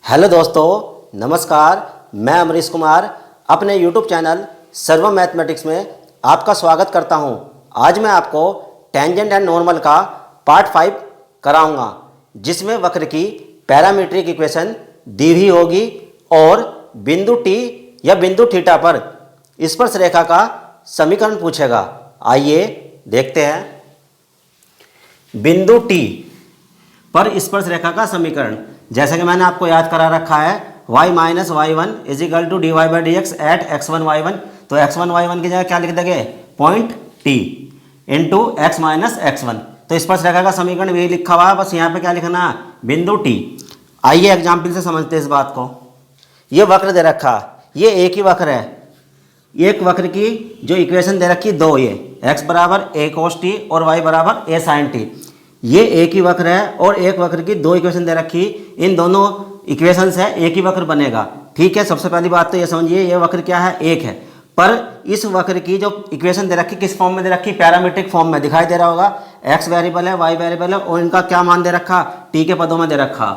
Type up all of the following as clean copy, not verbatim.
Hello दोस्तों, नमस्कार। मैं अमरीश कुमार अपने यूट्यूब चैनल सर्वम मैथमेटिक्स में आपका स्वागत करता हूं। आज मैं आपको टेंजेंट एंड नॉर्मल का पार्ट 5 कराऊंगा, जिसमें वक्र की पैरामीट्रिक इक्वेशन दी हुई होगी और बिंदु टी या बिंदु थीटा पर स्पर्श रेखा का समीकरण पूछेगा। आइए देखते हैं। बिंदु टी पर स्पर्श रेखा का समीकरण, जैसा कि मैंने आपको याद करा रखा है, y minus y one is equal to d y by d x at x1 y1। तो x1 y1 की जगह क्या लिख देंगे, point t into x minus x1। तो स्पर्श रेखा का समीकरण भी लिखा हुआ है, बस यहाँ पे क्या लिखना है, बिंदु t। आइए एग्जाम्पल से समझते हैं इस बात को। ये वक्र दे रखा, ये एक ही वक्र है। एक वक्र की जो इक्वेशन दे रखी दो, ये x बराबर a cos t और y बराबर a sin t। ये एक ही वक्र है और एक वक्र की दो इक्वेशन दे रखी, इन दोनों इक्वेशन से एक ही वक्र बनेगा। ठीक है, सबसे पहली बात तो ये समझिए, ये वक्र क्या है, एक है। पर इस वक्र की जो इक्वेशन दे रखी किस फॉर्म में दे रखी, पैरामीट्रिक फॉर्म में। दिखाई दे रहा होगा, x वेरिएबल है, y वेरिएबल है और इनका क्या मान दे रखा, t के पदों में दे रखा।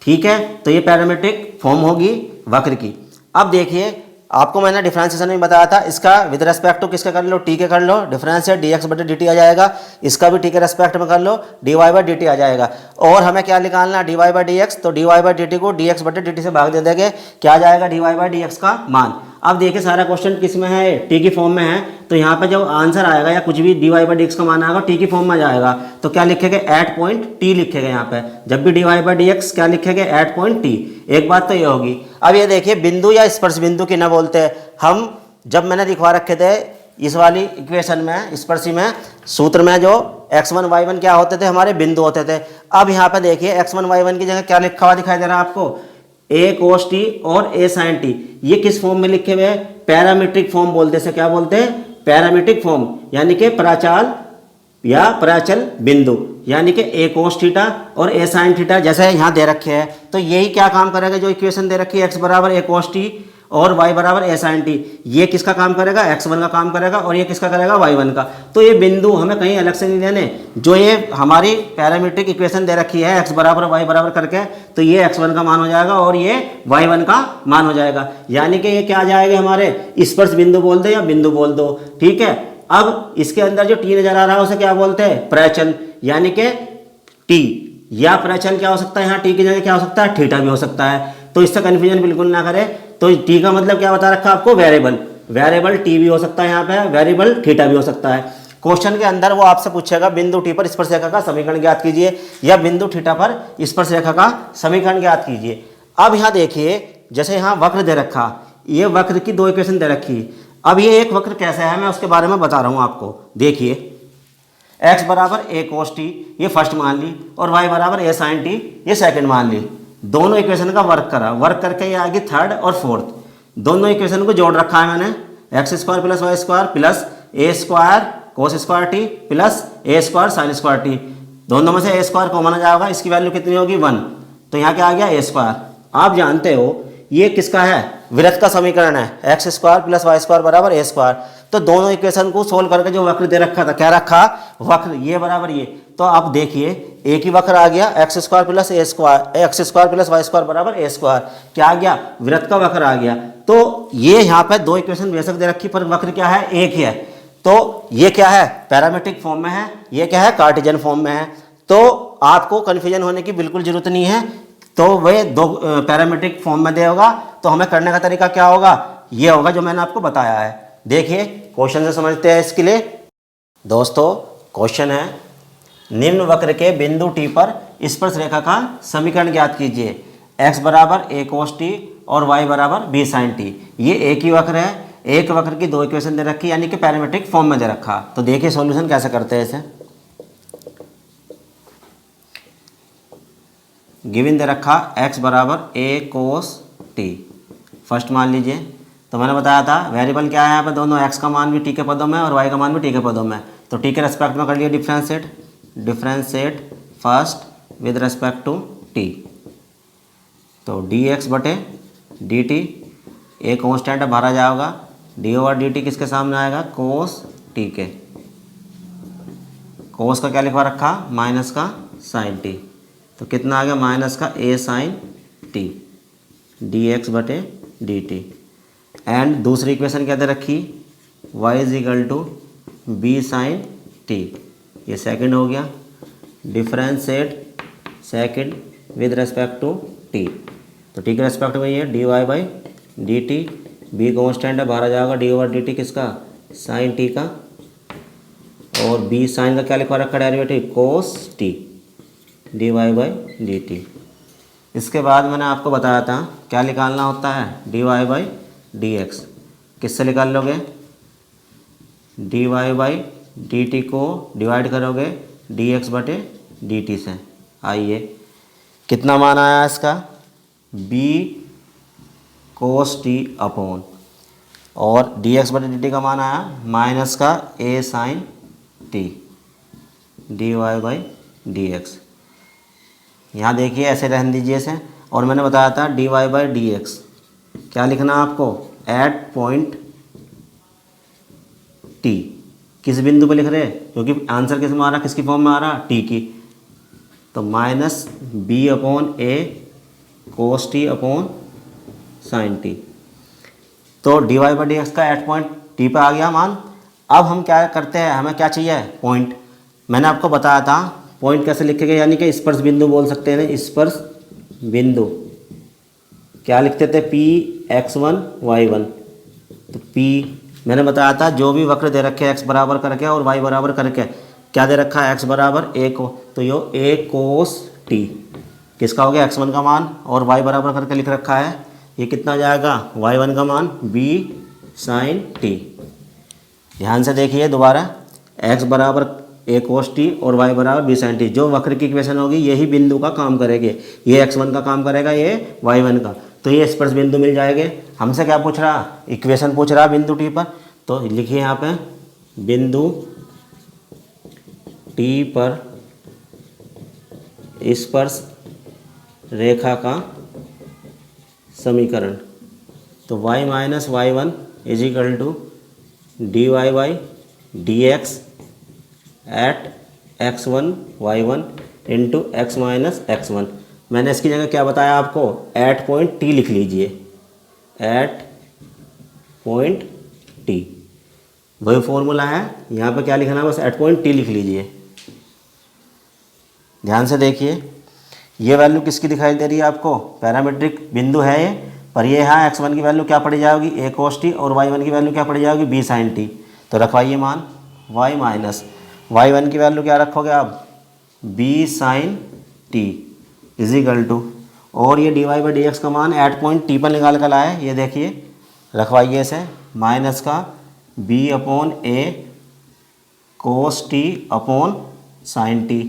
ठीक है, तो ये पैरामीट्रिक फॉर्म होगी वक्र की। अब देखिए, आपको मैंने डिफरेंशिएशन में बताया था, इसका विद रेस्पेक्ट टू किसका कर लो, टी के कर लो, डिफरेंशिएट डी एक्स बटे डी टी आ जाएगा। इसका भी टी के रेस्पेक्ट में कर लो, d y by d t आ जाएगा। और हमें क्या निकालना है, d y by d x. तो d y by d t को डी एक्स बटे डी टी से भाग दे देंगे, क्या आ जाएगा, d y by d x का मान। अब देखिए, सारा क्वेश्चन किस में है, टी की फॉर्म में है। तो यहाँ पे जब आंसर आएगा या कुछ भी d y by d x का मान आएगा, टी की फॉर्म में जाएगा। तो क्या लिखेंगे, एट पॉइंट टी लिखेंगे यहाँ पे। जब भी d y by d x क्या लिखेंगे, एट पॉइंट टी। एक बात तो ये होगी। अब ये देखिए, बिंदु या स्पर्श बिंदु की ना बोलते हैं हम। जब मैंने लिखवा रखे थे इस वाली इक्वेशन में, स्पर्शी में, सूत्र में, जो x1 y1 क्या होते थे, हमारे बिंदु होते थे। अब यहाँ पे देखिए, x1 y1 की जगह क्या लिखा हुआ दिखाई दे रहा है आपको, a cos t और a sin t। ये किस फॉर्म में लिखे हुए हैं, पैरामीट्रिक फॉर्म बोलते हैं। क्या बोलते हैं, पैरामीट्रिक फॉर्म, यानी कि प्राचाल या प्राचल बिंदु, यानी कि a cos थीटा और a sin थीटा जैसे यहाँ दे रखे हैं। तो यही क्या काम करेगा, जो इक्वेशन दे रखी है, x बराबर a cos t और y बराबर a sin t, ये किसका काम करेगा, x1 का काम करेगा और ये किसका करेगा, y1 का। तो ये बिंदु हमें कहीं अलग से नहीं लेने, जो ये हमारी पैरामीट्रिक इक्वेशन दे रखी है x बराबर y बराबर करके, तो ये x1 का मान हो जाएगा और ये y1 का मान हो जाएगा। यानी कि ये क्या आ जाएगा, हमारे स्पर्श बिंदु बोल दो या बिंदु बोल दो। ठीक है, अब इसके अंदर जो टी नजर आ रहा है उसे क्या बोलते हैं, प्राचल, यानी कि टी या प्राचल क्या हो सकता है, यहाँ टी की जगह क्या हो सकता है, थीटा भी हो सकता है। तो इससे कंफ्यूजन बिल्कुल ना करें। तो टी का मतलब क्या बता रखा आपको, वेरिएबल। वेरिएबल टी भी हो सकता है यहाँ पे, वेरिएबल थीटा भी हो सकता है। क्वेश्चन के अंदर वो आपसे पूछेगा, बिंदु टी पर स्पर्श रेखा का समीकरण ज्ञात कीजिए या बिंदु थीटा पर स्पर्श रेखा का समीकरण ज्ञात कीजिए। अब यहाँ देखिए, जैसे यहाँ वक्र दे रखा, ये वक्र की दो इक्वेशन दे रखी। अब ये एक वक्र कैसा है, मैं उसके बारे में बता रहा हूँ आपको। देखिए, x बराबर a cos t ये फर्स्ट मान ली और y बराबर a sin t ये सेकंड मान ली। दोनों इक्वेशन का वर्क करा, वर्क करके ये आगे थर्ड और फोर्थ, दोनों इक्वेशन को जोड़ रखा है मैंने। X square plus y square plus a square cos square t plus a square sine square t. दोनों में से ए स्क्वायर कॉमन आ जाएगा, इसकी वैल्यू कितनी होगी, 1। तो यहाँ क्या आ गया, ए स्क्वायर। आप जानते हो ये किसका है, वृत्त का समीकरण है, x square plus y square बराबर ए स्क्वायर। तो दोनों इक्वेशन को सोल्व करके जो वक्र दे रखा था, क्या रखा, वक्र ये बराबर ये। तो आप देखिए, एक ही वक्र आ गया, x square plus a square, x square plus y square बराबर ए स्क्वायर। क्या आ गया, वृत्त का वक्र आ गया। तो ये यहाँ पे दो इक्वेशन बेशक दे रखी, पर वक्र क्या है, एक ही है। तो ये क्या है, पैरामीट्रिक फॉर्म में है, ये क्या है, कार्टेशियन फॉर्म में है। तो आपको कन्फ्यूजन होने की बिल्कुल जरूरत नहीं है। तो वह दो पैरामीट्रिक फॉर्म में दे होगा, तो हमें करने का तरीका क्या होगा, ये होगा जो मैंने आपको बताया है। देखिए, क्वेश्चन से समझते हैं इसके लिए। दोस्तों, क्वेश्चन है, निम्न वक्र के बिंदु टी पर स्पर्श रेखा का समीकरण ज्ञात कीजिए। x बराबर a cos t और y बराबर b sin t। ये एक ही वक्र है, एक वक्र की दो इक्वेशन दे रखी, यानी कि पैरामीट्रिक फॉर्म में दे रखा। तो देखिए सॉल्यूशन कैसे करते हैं इसे। गिवन दे रखा x बराबर a cos t, फर्स्ट मान लीजिए। तो मैंने बताया था वेरिएबल क्या है यहाँ पे, दोनों x का मान भी t के पदों में और y का मान भी t के पदों में। तो t के रेस्पेक्ट में कर लिया differentiate, differentiate first with respect to t। तो dx बटे dt, ए कॉन्स्टेंट भरा जाएगा, डी ओवर डी टी किसके सामने आएगा, कोस टी के। कोस का क्या लिखवा रखा, माइनस का साइन टी। तो कितना आ गया, माइनस का a sine t. D x बटे डी टी। एंड दूसरी इक्वेशन क्या दे रखी, y is equal to b sine t. ये सेकंड हो गया, differentiate second with respect to t. तो टी के रेस्पेक्ट में ये d y by d t, b constant है, बाहर आ जाएगा डी ओवर डी टी किसका, साइन टी का, और बी साइन का क्या लिखवा रखा derivative, cos T d y by d t. इसके बाद मैंने आपको बताया था क्या निकालना होता है, d y by d x. किससे निकाल लोगे, d y by d t को डिवाइड करोगे डी एक्स बटे डी टी से। आइए कितना मान आया इसका, बी कोस टी अपॉन, और डी एक्स बटे डी टी का मान आया माइनस का a sine t d y by d x. यहाँ देखिए ऐसे रहने दीजिए इसे, और मैंने बताया था d y by d x क्या लिखना है आपको, एट पॉइंट टी। किस बिंदु पे लिख रहे हैं, क्योंकि आंसर किस में आ रहा, किसकी फॉर्म में आ रहा, टी की। तो minus b upon a cos t upon sine t. तो d y by d x का एट पॉइंट टी पे आ गया मान। अब हम क्या करते हैं, हमें क्या चाहिए, पॉइंट। मैंने आपको बताया था पॉइंट कैसे लिखेंगे, यानी कि स्पर्श बिंदु बोल सकते हैं, स्पर्श बिंदु क्या लिखते थे, p x one y one. तो पी मैंने बताया था जो भी वक्र दे रखे एक्स बराबर करके और वाई बराबर करके, क्या दे रखा है, एक्स बराबर ए को, तो यो ए कोस टी किसका हो गया, एक्स वन का मान, और वाई बराबर करके लिख रखा है, ये कितना जाएगा, वाई वन का मान बी साइन टी। ध्यान से देखिए दोबारा, एक्स बराबर ए कोस टी और वाई बराबर बी साइन टी, जो वक्र की इक्वेशन होगी यही बिंदु का काम करेगी, ये एक्स वन का काम करेगा, ये वाई वन का, तो ये स्पर्श बिंदु मिल जाएंगे। हमसे क्या पूछ रहा, इक्वेशन पूछ रहा बिंदु टी पर, तो लिखिए यहाँ पे बिंदु टी पर स्पर्श रेखा का समीकरण। तो y minus y one is equal to d y by d x at x one y one into x minus x one. मैंने इसकी जगह क्या बताया आपको, एट पॉइंट टी लिख लीजिए, एट पॉइंट टी, वही फॉर्मूला है, यहाँ पे क्या लिखना है, बस एट पॉइंट टी लिख लीजिए। ध्यान से देखिए, ये वैल्यू किसकी दिखाई दे रही है आपको, पैरामीट्रिक बिंदु है ये, पर ये यहाँ एक्स वन की वैल्यू क्या पड़ी जाएगी, ए कोस टी, और वाई वन की वैल्यू क्या पड़ी जाएगी, बी साइन टी। तो रखवाइए मान वाई माइनस वाई वन की वैल्यू क्या रखोगे आप, b sine t is equal to, और ये d y by d x का मान एट पॉइंट टी पर निकाल कर लाए, ये देखिए रखवाइए इसे, माइनस का b upon a cos t upon sine t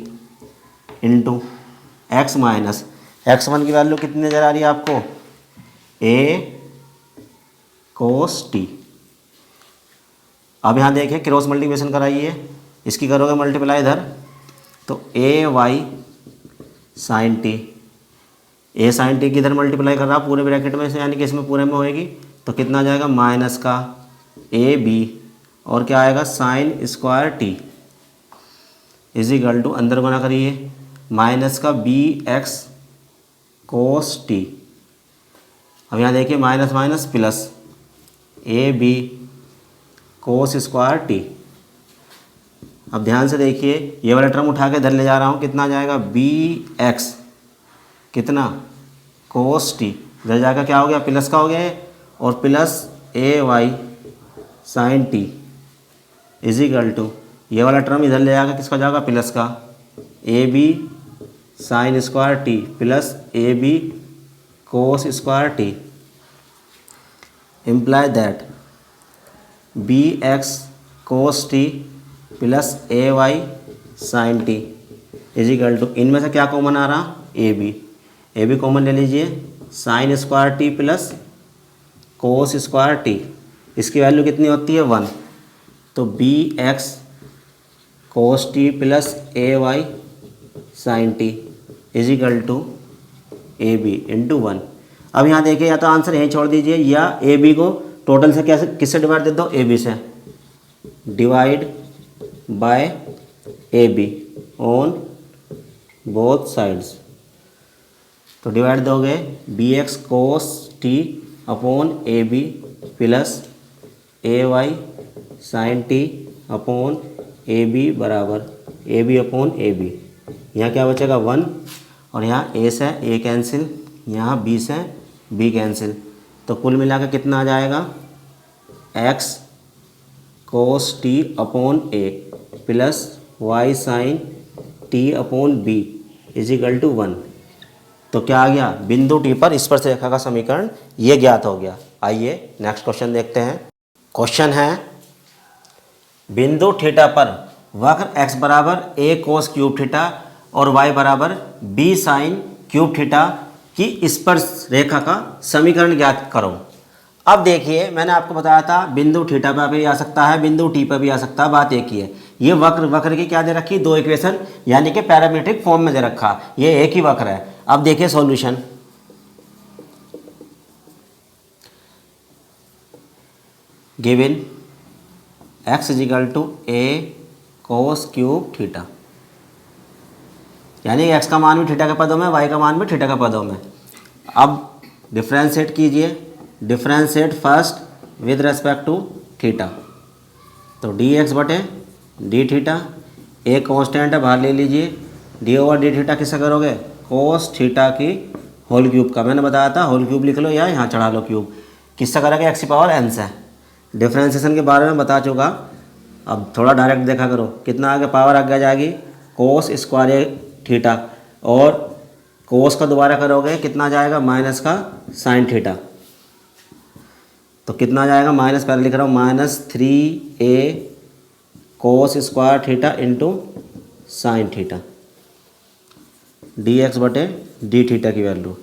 into x minus x one की वैल्यू कितनी नज़र आ रही है आपको, ए कोस टी। अब यहाँ देखिए क्रॉस मल्टीप्लिकेशन कराइए, इसकी करोगे मल्टीप्लाई इधर, तो ए वाई साइन टी, ए साइन टी की इधर मल्टीप्लाई कर रहा पूरे ब्रैकेट में से, यानी कि इसमें पूरे में होएगी, तो कितना आ जाएगा, माइनस का ए बी, और क्या आएगा, sine square t is equal to, अंदर गुना करिए, माइनस का बी एक्स कोस टी। अब यहाँ देखिए minus minus plus a b cos square t. अब ध्यान से देखिए, ये वाला टर्म उठा के इधर ले जा रहा हूँ, कितना आ जाएगा, बी एक्स कितना, कोस टी, इधर जाकर क्या हो गया, प्लस का हो गया, और plus a y sine t is equal to, ये वाला टर्म इधर ले जाकर किसका जाएगा, प्लस का, a b sine square t plus a b cos square t, imply that b x cos t plus a y sine t is equal to, इनमें से क्या कॉमन आ रहा, ए बी कॉमन ले लीजिए, sine square t plus cos square t, इसकी value कितनी होती है, 1। तो b x cos t plus a y sine t is equal to a b into 1। अब यहाँ देखिए, या तो आंसर यहीं छोड़ दीजिए, या ए बी को टोटल से कैसे किससे डिवाइड दे दो, ए बी से, divide by a b on both sides. तो डिवाइड दोगे b x cos t upon a b plus a y sine t upon a b बराबर a b upon a b. यहाँ क्या बचेगा 1 और यहाँ ए से ए कैंसिल, यहाँ बी से बी कैंसिल, तो कुल मिला के कितना आ जाएगा x cos t upon a plus y sine t upon B is equal to 1। तो क्या आ गया, बिंदु टी पर स्पर्श रेखा का समीकरण ये ज्ञात हो गया। आइए नेक्स्ट क्वेश्चन देखते हैं। क्वेश्चन है बिंदु थीटा पर वक्र x बराबर a कोस क्यूब थीटा और y बराबर b साइन क्यूब थीटा की स्पर्श रेखा का समीकरण ज्ञात करो। अब देखिए मैंने आपको बताया था बिंदु थीटा पर भी आ सकता है, बिंदु टी पर भी आ सकता है, बात एक ही है। ये वक्र की क्या दे रखी, दो इक्वेशन यानी कि पैरामीट्रिक फॉर्म में दे रखा, ये एक ही वक्र है। अब देखिए solution, given x is equal to a cos cube theta, यानी x का मान भी थीटा के पदों में, y का मान भी थीटा के पदों में। अब डिफ्रेंशिएट कीजिए, differentiate first with respect to theta, तो dx बटे डी थीटा, ए कॉन्स्टेंट है बाहर ले लीजिए, डी ओवर डी थीटा किससे करोगे, कोस थीटा की होल क्यूब का। मैंने बताया था होल क्यूब लिख लो या यहाँ चढ़ा लो क्यूब, किससे करोगे एक्स की पावर एन से। डिफ्रेंशिएशन के बारे में बता चुका, अब थोड़ा डायरेक्ट देखा करो, कितना आगे पावर आगे जाएगी कोस स्क्वायर थीटा, और कोस का दोबारा करोगे कितना जाएगा माइनस का साइन थीटा, तो कितना जाएगा माइनस, पहले लिख रहा हूँ -3a cos square theta into sine theta dx बटे डी थीटा की वैल्यू।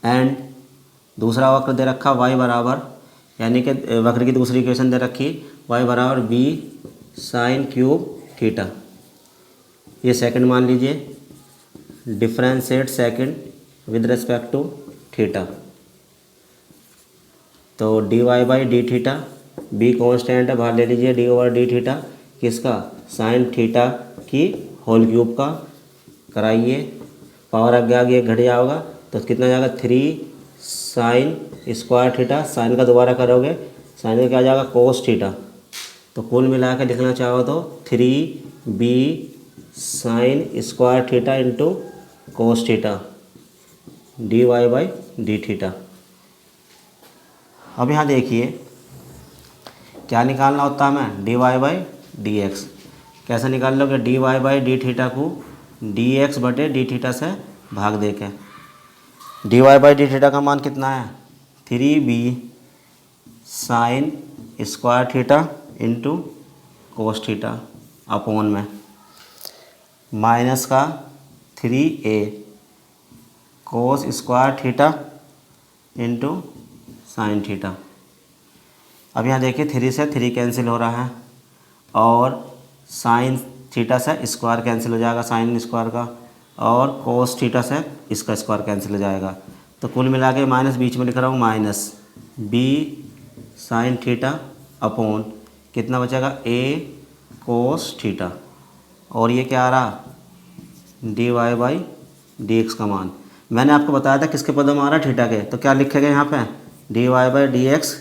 एंड दूसरा वक्र दे रखा y बराबर, यानी कि वक्र की दूसरी इक्वेशन दे रखी y बराबर b साइन क्यूब थीटा, ये सेकंड मान लीजिए, differentiate second with respect to theta, तो dy by d theta, b constant है बाहर ले लीजिए, डी ओवर डी थीटा किसका, साइन थीटा की होल क्यूब का, कराइए, पावर आगे आगे घट जाओगा, तो कितना जाएगा 3 साइन स्क्वायर थीटा, साइन का दोबारा करोगे साइन का क्या जाएगा कोस थीटा, तो कुल मिला के लिखना चाहो तो 3b sine square theta into cos theta d y by d theta. अब यहाँ देखिए क्या निकालना होता है हमें, d y by d x. कैसे निकाल लोगे, d y by d theta को डी एक्स बटे डी थीटा से भाग दे के, d y by d theta का मान कितना है 3b sine square theta into cos theta upon में माइनस का 3a cos square theta into sine theta. अब यहाँ देखिए 3 से 3 कैंसिल हो रहा है और साइन थीटा से स्क्वायर कैंसिल हो जाएगा साइन स्क्वायर का, और कोस थीटा से इसका स्क्वायर कैंसिल हो जाएगा, तो कुल मिला के माइनस बीच में लिख रहा हूँ minus b sine theta upon कितना बचेगा a कोस थीटा, और ये क्या आ रहा d y by d x का मान। मैंने आपको बताया था किसके पदों में आ रहा थीटा के, तो क्या लिखेगा यहाँ पे d y by d x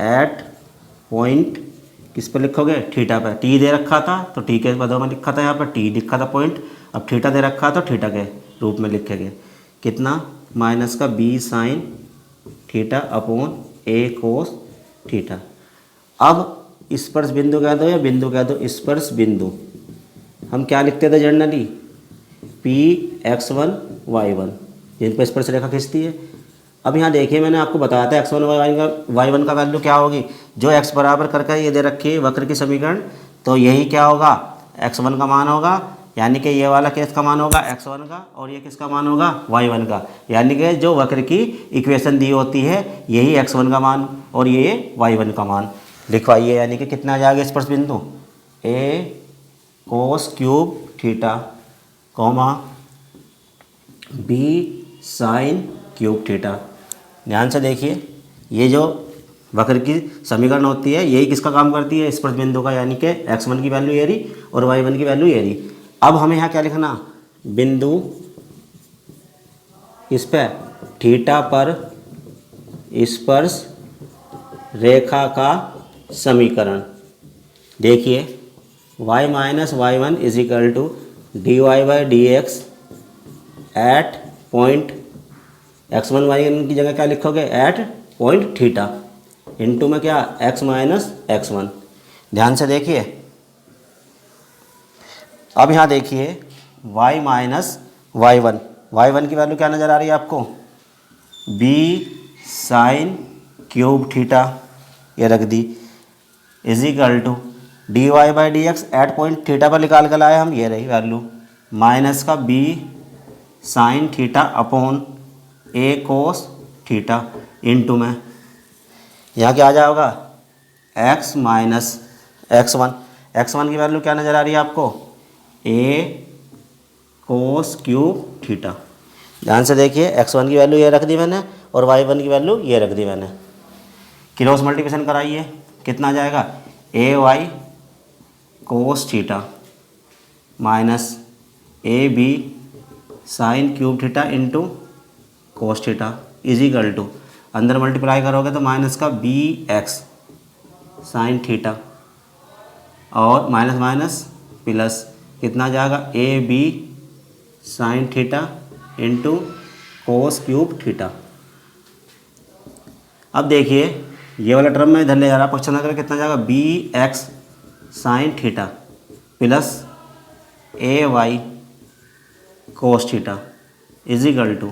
at point किस पे लिखोगे थीटा पे, टी दे रखा था तो टी के पदों में लिखा था, यहाँ पर टी लिखा था पॉइंट, अब थीटा दे रखा तो थीटा के रूप में लिखेंगे, कितना माइनस का b sine theta upon a cos theta. अब स्पर्श बिंदु कह दो या बिंदु कह दो, स्पर्श बिंदु हम क्या लिखते थे जनरली Px1 y1, जिन पर स्पर्श रेखा खींचती है। अब यहाँ देखिए मैंने आपको बताया था x1 y1 का वैल्यू क्या होगी, जो x बराबर करके ये दे रखी है वक्र की समीकरण, तो यही क्या होगा x1 का मान होगा, यानी कि ये वाला किसका मान होगा x1 का, और ये किसका मान होगा y1 का, यानी कि जो वक्र की इक्वेशन दी होती है यही x1 का मान और ये y1 का मान लिखवाइए, यानी कि कितना आ जाएगा स्पर्श बिंदु a cos cube theta comma b sine cube theta. ध्यान से देखिए ये जो वक्र की समीकरण होती है यही किसका काम करती है स्पर्श बिंदु का, यानी कि x1 की वैल्यू ये रही और y1 की वैल्यू ये रही। अब हमें यहाँ क्या लिखना, बिंदु इस पे थीटा पर स्पर्श रेखा का समीकरण। देखिए y minus y one is equal to d y by d x at point x1 y1 की जगह क्या लिखोगे, एट पॉइंट थीटा इंटू में क्या x माइनस x1। ध्यान से देखिए, अब यहाँ देखिए y माइनस वाई वन की वैल्यू क्या नज़र आ रही है आपको, b साइन क्यूब थीटा, ये रख दी, is equal to d y by d x at point theta पर निकाल कर लाए हम, ये रही वैल्यू, माइनस का b sine theta upon a cos theta into में यहाँ क्या आ जाएगा, x माइनस x1 की वैल्यू क्या नज़र आ रही है आपको, a कोस क्यूब थीटा। ध्यान से देखिए, x1 की वैल्यू ये रख दी मैंने और y1 की वैल्यू ये रख दी मैंने। क्रॉस मल्टीप्लिकेशन कराइए, कितना आ जाएगा, a y cos theta minus a b sine cube theta into cos theta is equal to, अंदर मल्टीप्लाई करोगे तो माइनस का बी एक्स साइन थीटा और माइनस माइनस प्लस, कितना आ जाएगा, a b sine theta into cos cube theta. अब देखिए ये वाला टर्म में इधर ले जा रहा, पक्षांतर करके कितना जाएगा, b x sine theta plus a y cos theta is equal to,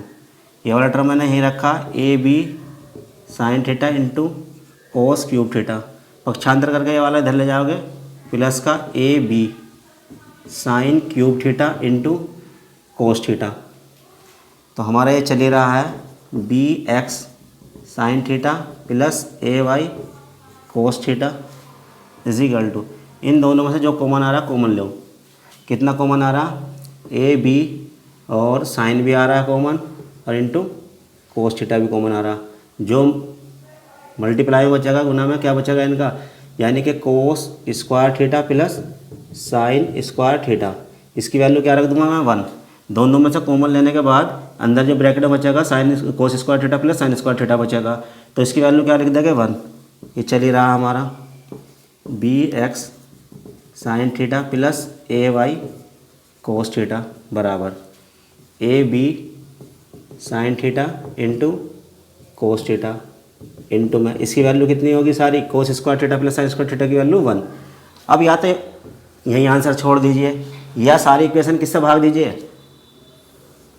ये वाला टर्म मैंने यहीं रखा, a b sine theta into cos cube theta, पक्षांतर करके ये वाला इधर ले जाओगे, प्लस का a b sine cube theta into cos theta. तो हमारा ये चल ही रहा है b x sine theta plus a y cos theta is equal to, इन दोनों में से जो कॉमन आ रहा कॉमन लो, कितना कॉमन आ रहा, ए बी और साइन भी आ रहा है कॉमन और इंटू कोस थीटा भी कॉमन आ रहा, जो मल्टीप्लाई में बचेगा गुना में क्या बचेगा इनका, यानी कि कोस square theta plus sine square theta, इसकी वैल्यू क्या रख दूंगा मैं, 1। दोनों में से कॉमन लेने के बाद अंदर जो ब्रैकेट में बचेगा sine cos square theta plus sine square theta बचेगा, तो इसकी वैल्यू क्या लिख देंगे, 1। ये चल ही रहा हमारा b x sine theta plus a y cos theta बराबर a b sine theta into cos theta into में, इसकी वैल्यू कितनी होगी सारी, cos square theta plus sine square theta की वैल्यू 1। अब या तो यही आंसर छोड़ दीजिए या सारी इक्वेशन किससे भाग दीजिए,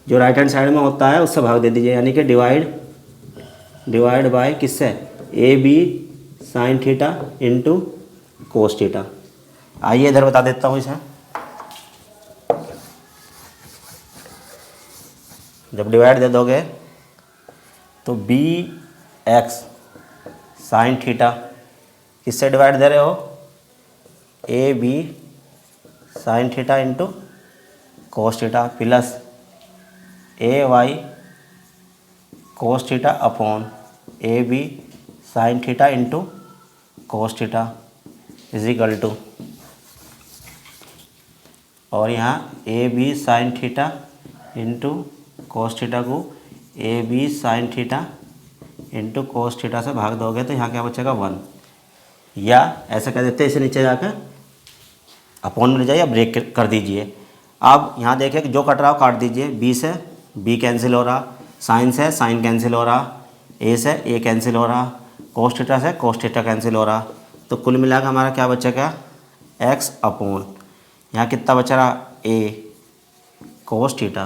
जो राइट हैंड साइड में होता है उससे भाग दे दीजिए, यानी कि डिवाइड बाय किससे, a b sine theta into cos theta. आइए इधर बता देता हूँ इसे, जब डिवाइड दे दोगे तो बी एक्स साइन थीटा किससे डिवाइड दे रहे हो, a b sine theta into cos theta plus a y cos theta upon a b sine theta into cos theta is equal to, और यहाँ a b sine theta into cos theta को a b sine theta into cos theta से भाग दोगे तो यहाँ क्या बचेगा, 1। या ऐसा कह देते हैं, इसे नीचे जाकर अपॉन में ले जाइए, ब्रेक कर दीजिए। अब यहाँ देखिए कि जो कट रहा हो काट दीजिए, बी से बी कैंसिल हो रहा, साइन से साइन कैंसिल हो रहा, ए से ए कैंसिल हो रहा, कोस थीटा से कोस थीटा कैंसिल हो रहा, तो कुल मिलाकर हमारा क्या बचेगा, एक्स अपॉन यहाँ कितना बच रहा, a cos theta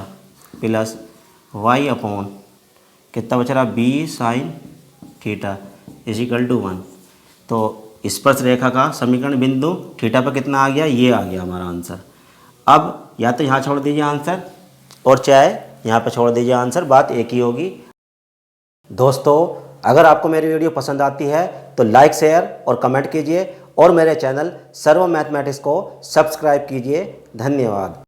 plus y upon कितना बच रहा, b sine theta is equal to 1। तो स्पर्श रेखा का समीकरण बिंदु थीटा पर कितना आ गया, ये आ गया हमारा आंसर। अब या तो यहाँ छोड़ दीजिए आंसर और चाहे यहाँ पे छोड़ दीजिए आंसर, बात एक ही होगी। दोस्तों अगर आपको मेरी वीडियो पसंद आती है तो लाइक शेयर और कमेंट कीजिए और मेरे चैनल सर्व मैथमेटिक्स को सब्सक्राइब कीजिए। धन्यवाद।